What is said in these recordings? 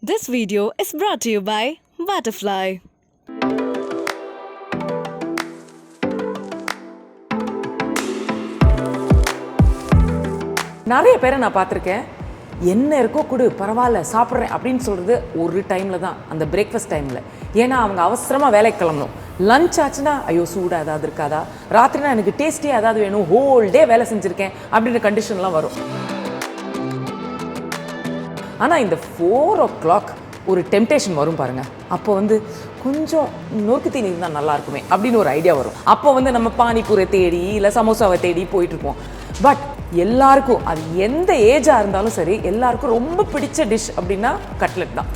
This video is brought to you by Butterfly. நிறைய பேரை நான் பார்த்துருக்கேன். என்ன இருக்கோ கொடு பரவாயில்ல சாப்பிட்றேன் அப்படின்னு சொல்கிறது ஒரு டைமில் தான், அந்த பிரேக்ஃபாஸ்ட் டைமில். ஏன்னா அவங்க அவசரமாக வேலைக்கு கிளம்பணும். லஞ்ச் ஆச்சுன்னா ஐயோ சூடாக ஏதாவது இருக்காதா, ராத்திரினா எனக்கு டேஸ்டியாக ஏதாவது வேணும், ஹோல் டே வேலை செஞ்சுருக்கேன் அப்படின்ற கண்டிஷன்லாம் வரும். ஆனால் இந்த 4 o'clock ஒரு டெம்டேஷன் வரும் பாருங்கள். அப்போ கொஞ்சம் நொறுக்கு தீனி இருந்தால் நல்லா இருக்குமே அப்படின்னு ஒரு ஐடியா வரும். அப்போ நம்ம பானிபூரை தேடி இல்லை சமோசாவை தேடி போயிட்டுருப்போம். பட் எல்லாருக்கும், அது எந்த ஏஜாக இருந்தாலும் சரி, எல்லாருக்கும் ரொம்ப பிடிச்ச டிஷ் அப்படின்னா கட்லெட் தான்.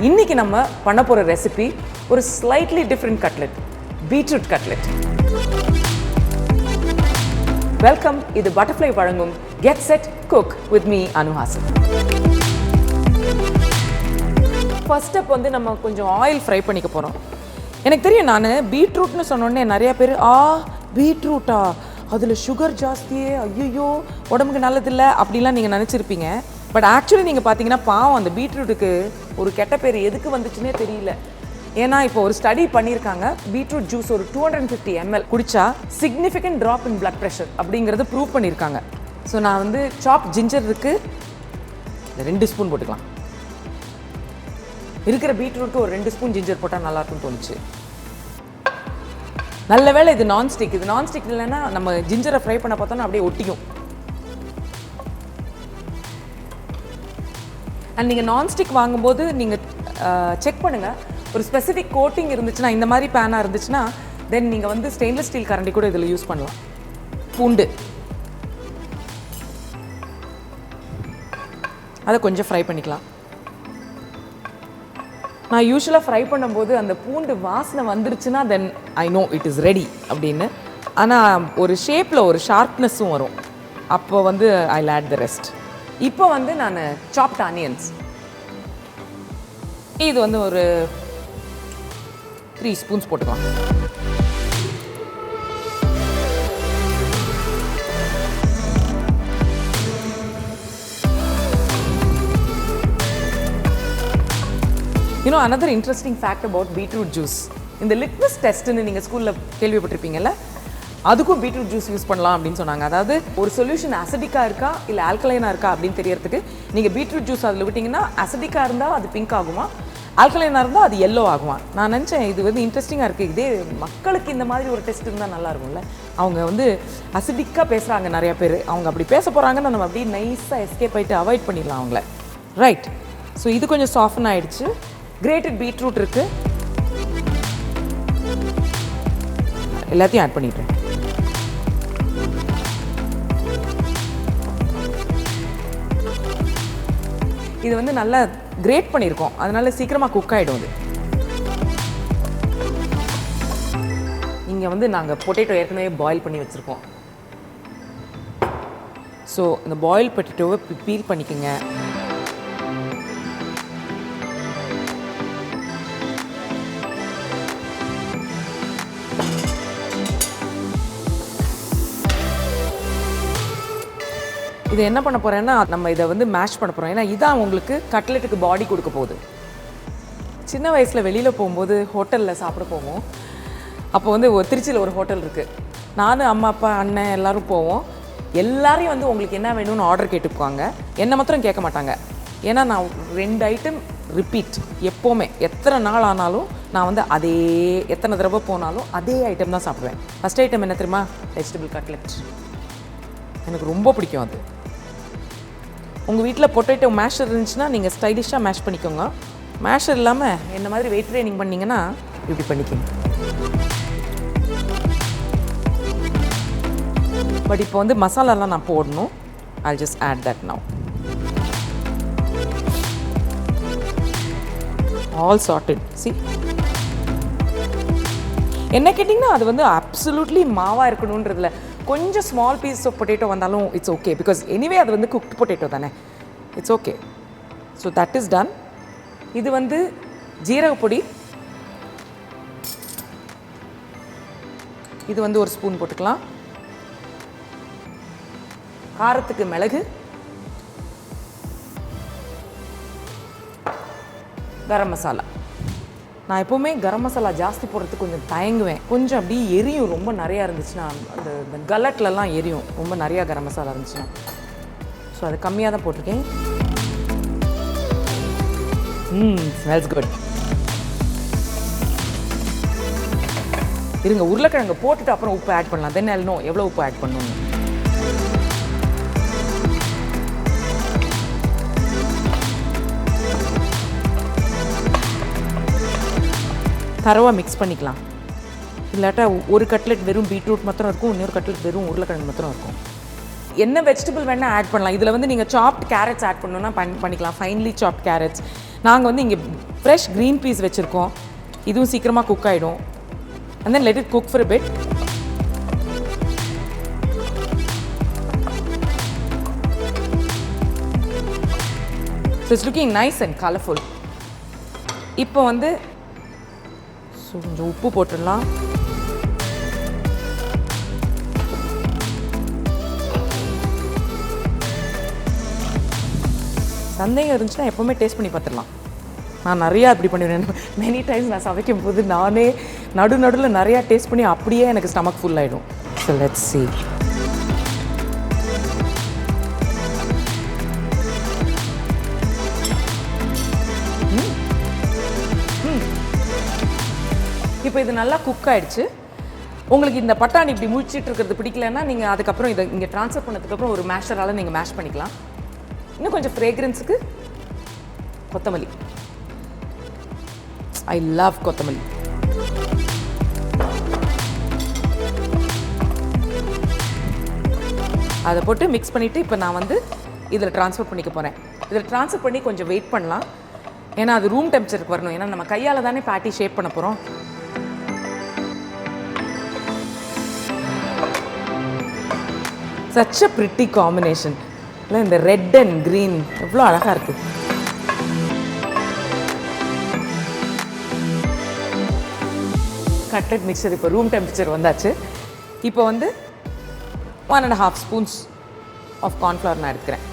இன்னைக்கு நம்ம பண்ண போகிற ரெசிபி ஒரு slightly different cutlet, beetroot cutlet. Welcome, இது பட்டர்ஃப்ளை வழங்கும் get set cook with me Anu Hasan. First step நம்ம கொஞ்சம் ஆயில் ஃப்ரை பண்ணிக்க போகிறோம். எனக்கு தெரியும், நான் பீட்ரூட்னு சொன்னோடனே நிறைய பேர் பீட்ரூட்டா அதில் சுகர் ஜாஸ்தியே, ஐயோ உடம்புக்கு நல்லதில்லை அப்படிலாம் நீங்கள் நினச்சிருப்பீங்க. பட் ஆக்சுவலி நீங்கள் பார்த்தீங்கன்னா பாவம், அந்த பீட்ரூட்டுக்கு ஒரு கெட்ட பேர் எதுக்கு வந்துச்சுன்னே தெரியல. ஏன்னா இப்போ ஒரு ஸ்டடி பண்ணியிருக்காங்க, பீட்ரூட் ஜூஸ் ஒரு 250 ml குடிச்சா significant drop in blood pressure அப்படிங்கிறத ப்ரூவ் பண்ணியிருக்காங்க. ஸோ நான் சாப் ஜிஞ்சர் இருக்குது, 2 ஸ்பூன் போட்டுக்கலாம். இருக்கிற பீட்ரூட்க்கு ஒரு 2 ஸ்பூன் ஜிஞ்சர் போட்டால் நல்லாயிருக்கும்னு தோணுச்சு. நல்ல வேளை இது நான்ஸ்டிக். இது நான்ஸ்டிக் இல்லைன்னா நம்ம ஜிஞ்சரை ஃப்ரை பண்ண பார்த்தோன்னா அப்படியே ஒட்டிக்கும். அண்ட் நீங்கள் நான்ஸ்டிக் வாங்கும்போது நீங்கள் செக் பண்ணுங்கள், ஒரு ஸ்பெசிஃபிக் கோட்டிங் இருந்துச்சுன்னா, இந்த மாதிரி பேனாக இருந்துச்சுன்னா தென் நீங்கள் ஸ்டெயின்லெஸ் ஸ்டீல் கரண்டி கூட இதில் யூஸ் பண்ணலாம். பூண்டு அதை கொஞ்சம் ஃப்ரை பண்ணிக்கலாம். நான் யூஸ்வலாக ஃப்ரை பண்ணும்போது அந்த பூண்டு வாசனை வந்துருச்சுன்னா then I know it is ready அப்படின்னு. ஆனால் ஒரு ஷேப்பில் ஒரு ஷார்ப்னஸும் வரும். அப்போ ஐ ஆட் த ரெஸ்ட். இப்போ நான் சாப்ட் ஆனியன்ஸ், இது ஒரு 3 ஸ்பூன்ஸ் போட்டுக்கலாம். another interesting fact about beetroot juice, இந்த லிட்மஸ் டெஸ்ட்னு நீங்கள் ஸ்கூலில் கேள்விப்பட்டிருப்பீங்கல்ல, அதுக்கும் பீட்ரூட் ஜூஸ் யூஸ் பண்ணலாம் அப்படின்னு சொன்னாங்க. அதாவது ஒரு சொல்யூஷன் அசிடிக்காக இருக்கா இல்லை ஆல்கலைனாக இருக்கா அப்படின்னு தெரியறதுக்கு நீங்கள் பீட்ரூட் ஜூஸ் அதில் விட்டிங்கன்னா, அசிடிக்காக இருந்தால் அது பிங்க் ஆகுமா, ஆல்கலைனாக இருந்தால் அது எல்லோ ஆகுமா. நான் நினச்சேன் இது இன்ட்ரெஸ்டிங்காக இருக்குது. இதே மக்களுக்கு இந்த மாதிரி ஒரு டெஸ்ட் இருந்தால் நல்லா இருக்கும்ல. அவங்க அசிடிக்காக பேசுகிறாங்க நிறையா பேர், அவங்க அப்படி பேச போகிறாங்கன்னு நம்ம அப்படியே நைஸாக எஸ்கேப் ஆகிட்டு அவாய்ட் பண்ணிடலாம் அவங்கள. ரைட், ஸோ இது கொஞ்சம் சாஃப்டன் ஆகிடுச்சு. கிரேட்டட் பீட்ரூட் இருக்குது, எல்லாத்தையும் ஆட் பண்ணிடுறேன். இது நல்லா கிரேட் பண்ணியிருக்கோம், அதனால சீக்கிரமாக குக் ஆகிடும். இது இங்கே நாங்கள் பொட்டேட்டோ ஏற்கனவே பாயில் பண்ணி வச்சுருக்கோம். ஸோ இந்த பாயில் பொட்டேட்டோவை பீல் பண்ணிக்கோங்க. இது என்ன பண்ண போகிறேன்னா, நம்ம இதை மேஷ் பண்ண போகிறோம். ஏன்னா இதான் உங்களுக்கு கட்லெட்டுக்கு பாடி கொடுக்க போகுது. சின்ன வயசில் வெளியில் போகும்போது ஹோட்டலில் சாப்பிட போவோம். அப்போ ஒரு திருச்சியில் ஒரு ஹோட்டல் இருக்குது. நானும் அம்மா அப்பா அண்ணன் எல்லோரும் போவோம். எல்லாரையும் உங்களுக்கு என்ன வேணும்னு ஆர்டர் கேட்டுக்குவாங்க, என்னை மாத்திரம் கேட்க மாட்டாங்க. ஏன்னா நான் 2 ஐட்டம் ரிப்பீட் எப்போவுமே, எத்தனை நாள் ஆனாலும் நான் அதே, எத்தனை தடவை போனாலும் அதே ஐட்டம் தான் சாப்பிடுவேன். ஃபஸ்ட் ஐட்டம் என்ன தெரியுமா? Vegetable cutlet. எனக்கு ரொம்ப பிடிக்கும் அது. உங்கள் வீட்டில் பொட்டேட்டோ மேஷர் இருந்துச்சுன்னா நீங்கள் ஸ்டைலிஷாக மேஷ் பண்ணிக்கோங்க. மேஷர் இல்லாமல் என்ன மாதிரி வெயிட் ட்ரைனிங் பண்ணிங்கன்னா இப்படி பண்ணிக்கோங்க. பட் இப்போ மசாலாலாம் நான் போடணும். I'll just add that now. All sorted. See? என்ன கேட்டிங்கன்னா, அது அப்சல்யூட்லி மாவாக இருக்கணுன்றதில்ல. கொஞ்சம் ஸ்மால் பீஸ் ஆஃப் பொட்டேட்டோ வந்தாலும் இட்ஸ் ஓகே, பிகாஸ் எனிவே அது குக்ட் பொட்டேட்டோ தானே, it's okay. So that is done. இது ஜீரக பொடி, இது 1 ஸ்பூன் போட்டுக்கலாம். காரத்துக்கு மிளகு, கரம் மசாலா. நான் எப்போவுமே கரம் மசாலா ஜாஸ்தி போடுறதுக்கு கொஞ்சம் தயங்குவேன். கொஞ்சம் அப்படியே எரியும், ரொம்ப நிறையா இருந்துச்சுன்னா. அந்த கலட்லலாம் எரியும் ரொம்ப நிறையா கரம் மசாலா இருந்துச்சுன்னா. ஸோ அது கம்மியாக தான் போட்டிருக்கேன். Smells good. இருங்க, உருளைக்கிழங்கு போட்டுட்டு அப்புறம் உப்பு ஆட் பண்ணலாம். தென் எல்லாம் எவ்வளோ உப்பு ஆட் பண்ணணும். தரவாக மிக்ஸ் பண்ணிக்கலாம். இல்லாட்டா ஒரு கட்லெட் வெறும் பீட்ரூட் மாத்திரம் இருக்கும், இன்னொரு கட்லெட் வெறும் உருளைக்கிழங்கு மாத்திரம் இருக்கும். என்ன வெஜிடபிள் வேணால் ஆட் பண்ணலாம். இதில் வந்து நீங்கள் சாப்ட் கேரட்ஸ் ஆட் பண்ணணுன்னா பண்ணிக்கலாம், ஃபைன்லி சாப்ட் கேரட்ஸ். நாங்கள் வந்து இங்கே ஃப்ரெஷ் க்ரீன் பீஸ் வச்சுருக்கோம். இதுவும் சீக்கிரமாக குக் ஆகிடும். and then let it cook for a bit. So it's looking nice and colorful. இப்போ வந்து கொஞ்சம் உப்பு போட்டுடலாம். சந்தேகம் இருந்துச்சுன்னா எப்போவுமே டேஸ்ட் பண்ணி பார்த்துடலாம். நான் நிறையா இப்படி பண்ணிடுவேன். மெனி டைம்ஸ் நான் சமைக்கும் போது நானே நடுவில் நிறையா டேஸ்ட் பண்ணி அப்படியே எனக்கு ஸ்டமக் ஃபுல் ஆகிடும். So let's see. இப்போ இது நல்லா குக் ஆகிடுச்சு. உங்களுக்கு இந்த பட்டாணி இப்படி முழிச்சிட்டு இருக்கிறது பிடிக்கலன்னா நீங்கள் அதுக்கப்புறம் இதை இங்கே ட்ரான்ஸ்ஃபர் பண்ணதுக்கப்புறம் ஒரு மேஷரால் நீங்கள் மேஷ் பண்ணிக்கலாம். இன்னும் கொஞ்சம் ஃப்ரேக்ரன்ஸுக்கு கொத்தமல்லி. ஐ லவ் கொத்தமல்லி. அதை போட்டு மிக்ஸ் பண்ணிவிட்டு இப்போ நான் வந்து இதில் ட்ரான்ஸ்ஃபர் பண்ணிக்க போகிறேன். இதில் ட்ரான்ஸ்ஃபர் பண்ணி கொஞ்சம் வெயிட் பண்ணலாம். ஏன்னா அது ரூம் டெம்பரேச்சருக்கு வரணும். ஏன்னா நம்ம கையால் தானே பேட்டி ஷேப் பண்ண போகிறோம். Such a pretty combination. இல்லை இந்த ரெட் அண்ட் க்ரீன் எவ்வளோ அழகாக இருக்குது. கட்லெட் மிக்சர் இப்போ ரூம் டெம்பரேச்சர் வந்தாச்சு. இப்போ வந்து 1.5 ஸ்பூன்ஸ் ஆஃப் கார்ன்ஃப்ளவர் நான் எடுக்கிறேன்.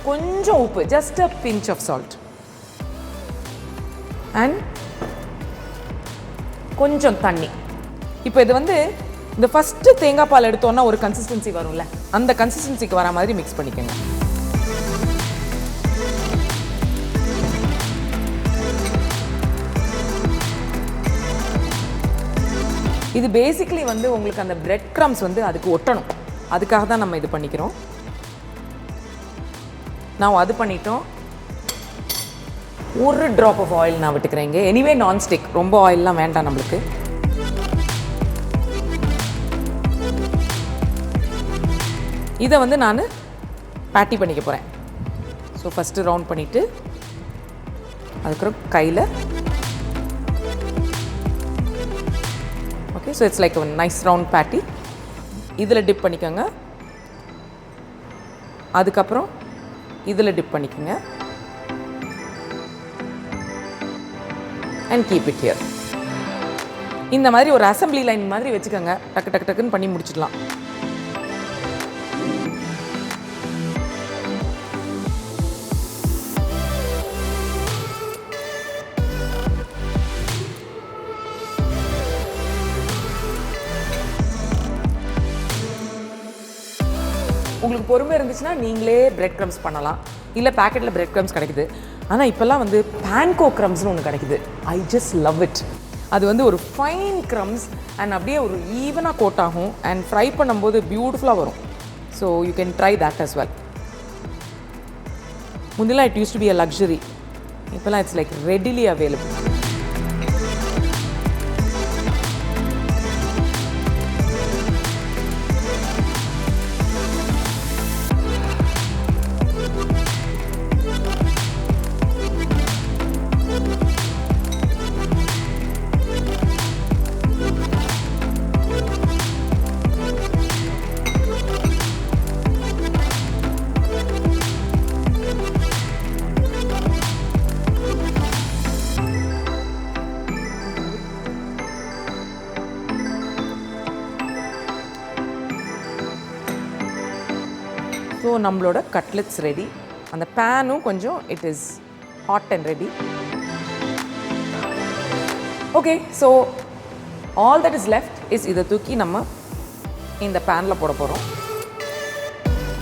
கொஞ்சம் உப்பு, just a pinch of salt and கொஞ்சம் தண்ணி. இப்போ இது வந்து இந்த ஃபஸ்ட்டு தேங்காய் பால் எடுத்தோன்னா ஒரு கன்சிஸ்டன்சி வரும்ல, அந்த கன்சிஸ்டன்சிக்கு வர மாதிரி மிக்ஸ் பண்ணிக்கோங்க. இது பேசிக்கலி வந்து உங்களுக்கு அந்த பிரெட் க்ரம்ஸ் வந்து அதுக்கு ஒட்டணும். அதுக்காக தான் நம்ம இது பண்ணிக்கிறோம். நான் அது பண்ணிட்டோம். ஒரு ட்ராப் ஆஃப் ஆயில் நான் விட்டுக்கிறேன் இங்கே. எனிவே நான்ஸ்டிக், ரொம்ப ஆயிலெலாம் வேண்டாம் நம்மளுக்கு. இதை வந்து நான் பேட்டி பண்ணிக்க போகிறேன். ஸோ ஃபஸ்ட்டு ரவுண்ட் பண்ணிவிட்டு அதுக்கப்புறம் கையில். Okay, so it's like nice round பேட்டி. இதில் டிப் பண்ணிக்கோங்க. அதுக்கப்புறம் இதில் டிப் பண்ணிக்கோங்க அண்ட் கீப் இட் ஹியர். இந்த மாதிரி ஒரு அசம்பிளி லைன் மாதிரி வச்சுக்கோங்க. டக்கு டக்கு டக்குன்னு பண்ணி முடிச்சிடலாம். உங்களுக்கு பொறுமை இருந்துச்சுன்னா நீங்களே பிரெட் க்ரம்ஸ் பண்ணலாம். இல்லை பேக்கெட்டில் பிரெட் க்ரம்ஸ் கிடைக்குது. ஆனால் இப்போல்லாம் வந்து பேன்கோ க்ரம்ஸ்னு ஒன்று கிடைக்குது. I just love it. அது வந்து ஒரு ஃபைன் க்ரம்ஸ் அண்ட் அப்படியே ஒரு ஈவனாக கோட் ஆகும் அண்ட் ஃப்ரை பண்ணும்போது பியூட்டிஃபுல்லாக வரும். So you can try that as well. முன்னெல்லாம் it used to be a luxury. இப்போல்லாம் it's like readily available. So நம்மளோட கட்லெட்ஸ் ரெடி. அந்த பேனும் கொஞ்சம் it is hot and ready. Okay, so all that is left is இதை தூக்கி நம்ம இந்த பேனில் போட போகிறோம்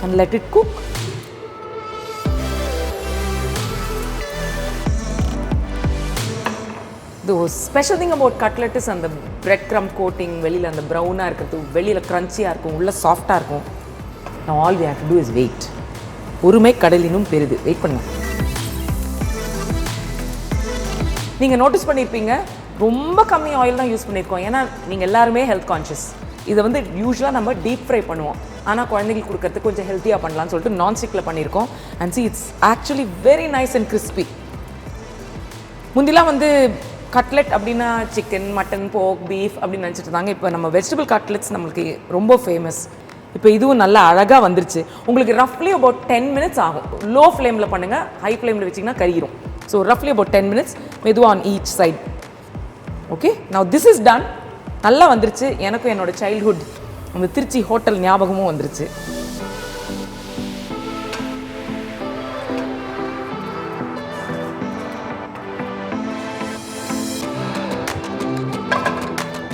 and let it cook. The special thing about cutlet is அந்த breadcrumb coating, வெளியில் அந்த ப்ரௌனாக இருக்கிறது, வெளியில் க்ரன்ச்சியாக இருக்கும், உள்ள சாஃப்டாக இருக்கும். Now all we have to do is wait. ஒருமை கடலினும் பெரிது. வெயிட் பண்ணுங்க. நீங்கள் நோட்டீஸ் பண்ணியிருப்பீங்க, ரொம்ப கம்மி ஆயில் தான் யூஸ் பண்ணியிருக்கோம். ஏன்னா நீங்கள் எல்லாருமே ஹெல்த் கான்ஷியஸ். இதை வந்து யூஸ்வலாக நம்ம டீப் ஃப்ரை பண்ணுவோம். ஆனால் குழந்தைங்களுக்கு கொடுக்கறதுக்கு கொஞ்சம் ஹெல்த்தியாக பண்ணலாம்னு சொல்லிட்டு நான்ஸ்டிக்கில் பண்ணியிருக்கோம். And see it's actually very nice and crispy. முந்திலாம் வந்து கட்லெட் அப்படின்னா சிக்கன், மட்டன், போக், பீஃப் அப்படின்னு நினச்சிட்டு இருந்தாங்க. இப்போ நம்ம வெஜிடபிள் கட்லெட்ஸ் நம்மளுக்கு ரொம்ப ஃபேமஸ். இப்போ இதுவும் நல்லா அழகாக வந்துருச்சு. உங்களுக்கு ரஃப்லி அபவுட் 10 minutes ஆகும். லோ ஃப்ளேமில் பண்ணுங்கள், ஹை ஃப்ளேமில் வச்சிங்கன்னா கறிடும். ஸோ ரஃப்லி அபவுட் 10 minutes, மெதுவாக on each side. Okay, now this is done. நல்லா வந்துருச்சு. எனக்கும் என்னோட சைல்ட்ஹுட் அந்த திருச்சி ஹோட்டல் ஞாபகமும் வந்துருச்சு.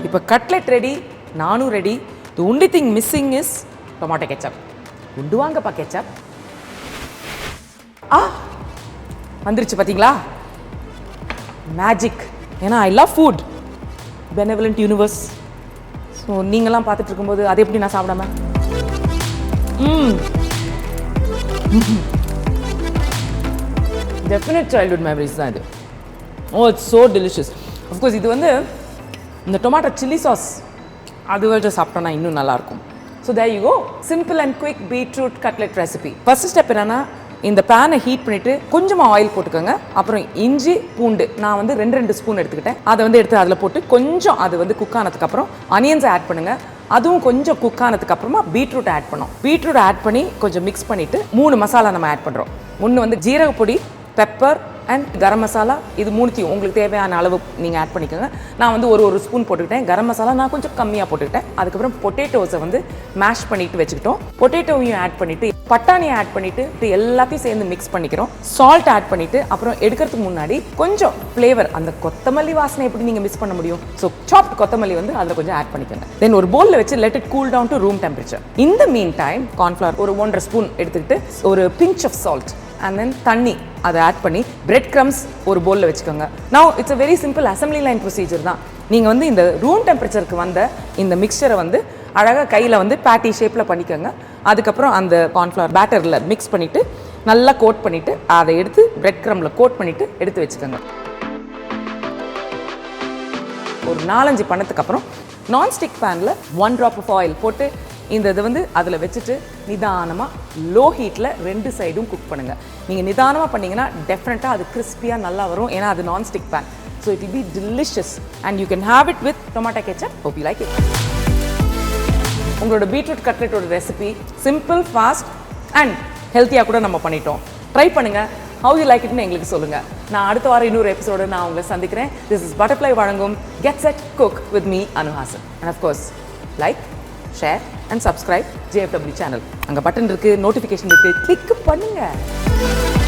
இப்போ கட்லெட் ரெடி, நானும் ready. The only thing missing is tomato ketchup. கொண்டு வாங்கப்பா ketchup. வந்துருச்சு பார்த்தீங்களா? மேஜிக். ஏன்னா I love food, benevolent universe. So நீங்களாம் பார்த்துட்டு இருக்கும்போது அதை எப்படி நான் சாப்பிடாம? டெஃபினட் சைல்ட்ஹுட் மெமரிஸ் தான் இது. ஓ, இட்ஸ் ஸோ டெலிஷியஸ். அஃப்கோர்ஸ் இது வந்து இந்த டொமேட்டோ சில்லி சாஸ் அது வச்சு சாப்பிட்டோன்னா இன்னும் நல்லாயிருக்கும். So there you go, simple and quick beetroot cutlet recipe. First step என்னென்னா, இந்த பேனை ஹீட் பண்ணிவிட்டு கொஞ்சமாக ஆயில் போட்டுக்கோங்க. அப்புறம் இஞ்சி பூண்டு நான் வந்து 2 ஸ்பூன் எடுத்துக்கிட்டேன். அதை வந்து எடுத்து அதில் போட்டு கொஞ்சம் அது வந்து குக் ஆனதுக்கப்புறம் ஆனியன்ஸை ஆட் பண்ணுங்கள். அதுவும் கொஞ்சம் குக் ஆனதுக்கப்புறமா பீட்ரூட் ஆட் பண்ணோம். பீட்ரூட் ஆட் பண்ணி கொஞ்சம் மிக்ஸ் பண்ணிவிட்டு 3 மசாலா நம்ம ஆட் பண்ணுறோம். ஒன்று வந்து ஜீரக பொடி, பெப்பர் அண்ட் கரம் மசாலா. இது 3த்தையும் உங்களுக்கு தேவையான அளவு நீங்கள் ஆட் பண்ணிக்கோங்க. நான் வந்து ஒரு ஸ்பூன் போட்டுக்கிட்டேன். கரம் மசாலா நான் கொஞ்சம் கம்மியாக போட்டுக்கிட்டேன். அதுக்கப்புறம் பொட்டேட்டோஸை வந்து மேஷ் பண்ணிட்டு வச்சுக்கிட்டோம். பொட்டேட்டோவையும் ஆட் பண்ணிவிட்டு பட்டாணியை ஆட் பண்ணிவிட்டு எல்லாத்தையும் சேர்ந்து மிக்ஸ் பண்ணிக்கிறோம். சால்ட் ஆட் பண்ணிவிட்டு அப்புறம் எடுக்கிறதுக்கு முன்னாடி கொஞ்சம் ஃப்ளேவர், அந்த கொத்தமல்லி வாசனை எப்படி நீங்கள் மிஸ் பண்ண முடியும்? ஸோ சாப்ட் கொத்தமல்லி வந்து அதில் கொஞ்சம் ஆட் பண்ணிக்கோங்க. தென் ஒரு பவுலில் வச்சு let it cool down to room temperature. இந்த மீன் டைம் கார்ன்ஃப்ளவர் ஒரு 1.5 ஸ்பூன் எடுத்துக்கிட்டு ஒரு pinch of salt and then தண்ணி அதை ஆட் பண்ணி பிரெட் க்ரம்ஸ் ஒரு பவுலில் வச்சுக்கோங்க. Now it's a very simple assembly line procedure தான். நீங்கள் வந்து இந்த ரூம் டெம்பரேச்சருக்கு வந்த இந்த மிக்சரை வந்து அழகாக கையில் வந்து பேட்டி ஷேப்பில் பண்ணிக்கோங்க. அதுக்கப்புறம் அந்த கார்ன்ஃப்ளவர் பேட்டரில் மிக்ஸ் பண்ணிவிட்டு நல்லா கோட் பண்ணிவிட்டு அதை எடுத்து பிரெட் க்ரம்மில் கோட் பண்ணிவிட்டு எடுத்து வச்சுக்கோங்க. ஒரு 4-5 பண்ணதுக்கப்புறம் நான்ஸ்டிக் பேனில் 1 drop ஆஃப் ஆயில் போட்டு இந்த இதை வந்து அதில் வச்சுட்டு நிதானமாக லோ ஹீட்டில் 2 சைடும் குக் பண்ணுங்கள். நீங்கள் நிதானமாக பண்ணிங்கன்னா டெஃபினட்டாக அது கிறிஸ்பியாக நல்லா வரும். ஏன்னா அது nonstick pan. So it will be delicious and you can have it with tomato ketchup. Hope you like it. உங்களோட பீட்ரூட் கட்லெட்டோட ரெசிபி சிம்பிள், ஃபாஸ்ட் அண்ட் ஹெல்த்தியாக கூட நம்ம பண்ணிட்டோம். ட்ரை பண்ணுங்கள். ஹவு யூ லைக் இட்னு எங்களுக்கு சொல்லுங்கள். நான் அடுத்த வாரம் இன்னொரு எபிசோட நான் உங்களை சந்திக்கிறேன். திஸ் இஸ் பட்டர்ஃப்ளை வழங்கும் get set cook with me Anu Hasan. And of course like, share and subscribe JFW channel. அங்கே பட்டன் இருக்குது, நோட்டிஃபிகேஷன் இருக்குது, கிளிக் பண்ணுங்கள்.